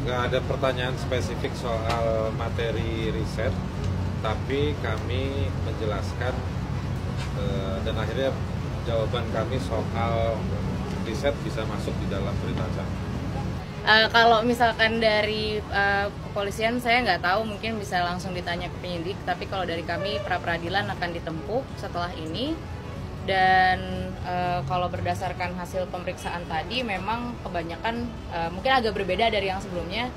nggak ada pertanyaan spesifik soal materi riset, tapi kami menjelaskan dan akhirnya jawaban kami soal riset bisa masuk di dalam berita acara. Kalau misalkan dari kepolisian saya nggak tahu, mungkin bisa langsung ditanya ke penyidik, tapi kalau dari kami pra-peradilan akan ditempuh setelah ini. Dan kalau berdasarkan hasil pemeriksaan tadi memang kebanyakan mungkin agak berbeda dari yang sebelumnya,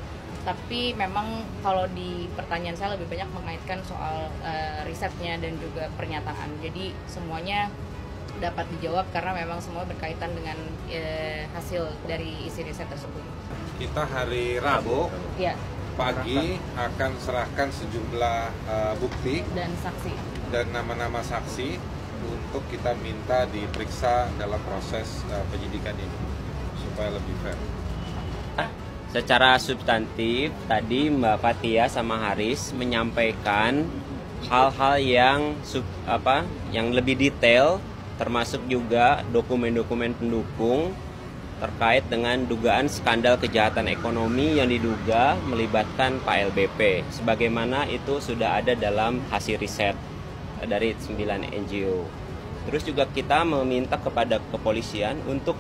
tapi memang kalau di pertanyaan saya lebih banyak mengaitkan soal risetnya dan juga pernyataan. Jadi semuanya dapat dijawab karena memang semua berkaitan dengan hasil dari isi riset tersebut. Kita hari Rabu Ya, pagi akan serahkan sejumlah bukti dan saksi. dan nama-nama saksi untuk kita minta diperiksa dalam proses penyidikan ini supaya lebih fair. Secara substantif tadi Mbak Fathia sama Haris menyampaikan hal-hal yang lebih detail, termasuk juga dokumen-dokumen pendukung terkait dengan dugaan skandal kejahatan ekonomi yang diduga melibatkan Pak LBP, sebagaimana itu sudah ada dalam hasil riset dari 9 NGO. Terus juga kita meminta kepada kepolisian untuk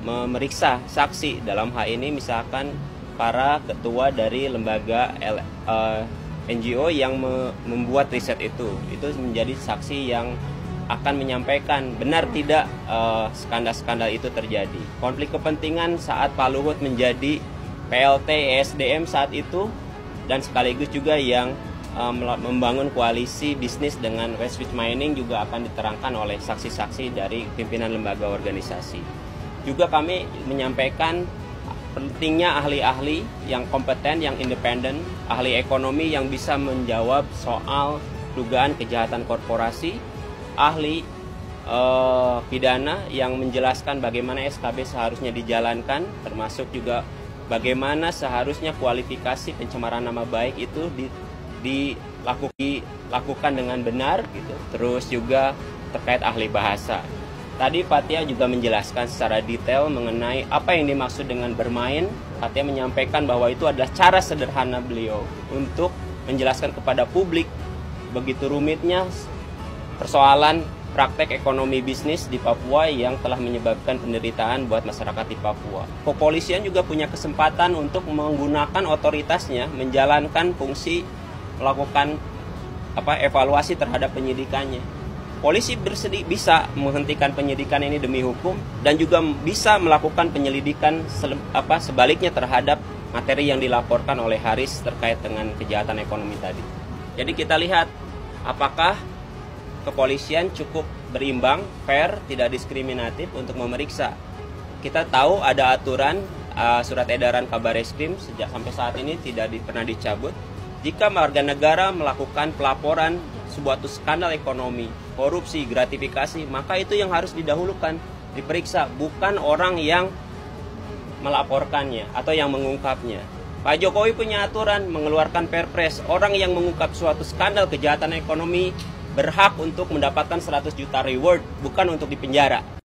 memeriksa saksi, dalam hal ini misalkan para ketua dari lembaga NGO yang membuat riset itu menjadi saksi yang akan menyampaikan benar tidak skandal-skandal itu terjadi. Konflik kepentingan saat Pak Luhut menjadi PLT ESDM saat itu, dan sekaligus juga yang membangun koalisi bisnis dengan Westwich Mining juga akan diterangkan oleh saksi-saksi dari pimpinan lembaga organisasi. Juga kami menyampaikan pentingnya ahli-ahli yang kompeten, yang independen, ahli ekonomi yang bisa menjawab soal dugaan kejahatan korporasi, ahli pidana yang menjelaskan bagaimana SKB seharusnya dijalankan, termasuk juga bagaimana seharusnya kualifikasi pencemaran nama baik itu dilakukan dengan benar gitu. Terus juga terkait ahli bahasa. Tadi Fathia juga menjelaskan secara detail mengenai apa yang dimaksud dengan bermain. Fathia menyampaikan bahwa itu adalah cara sederhana beliau untuk menjelaskan kepada publik begitu rumitnya persoalan praktek ekonomi bisnis di Papua yang telah menyebabkan penderitaan buat masyarakat di Papua. Kepolisian juga punya kesempatan untuk menggunakan otoritasnya menjalankan fungsi melakukan evaluasi terhadap penyidikannya. Polisi bisa menghentikan penyidikan ini demi hukum dan juga bisa melakukan penyelidikan sebaliknya terhadap materi yang dilaporkan oleh Haris terkait dengan kejahatan ekonomi tadi. Jadi kita lihat apakah kepolisian cukup berimbang, fair, tidak diskriminatif untuk memeriksa. Kita tahu ada aturan surat edaran Kabareskrim sejak sampai saat ini tidak pernah dicabut. Jika warga negara melakukan pelaporan suatu skandal ekonomi, korupsi, gratifikasi, maka itu yang harus didahulukan, diperiksa, bukan orang yang melaporkannya atau yang mengungkapnya. Pak Jokowi punya aturan mengeluarkan Perpres, orang yang mengungkap suatu skandal kejahatan ekonomi berhak untuk mendapatkan 100 juta reward, bukan untuk dipenjara.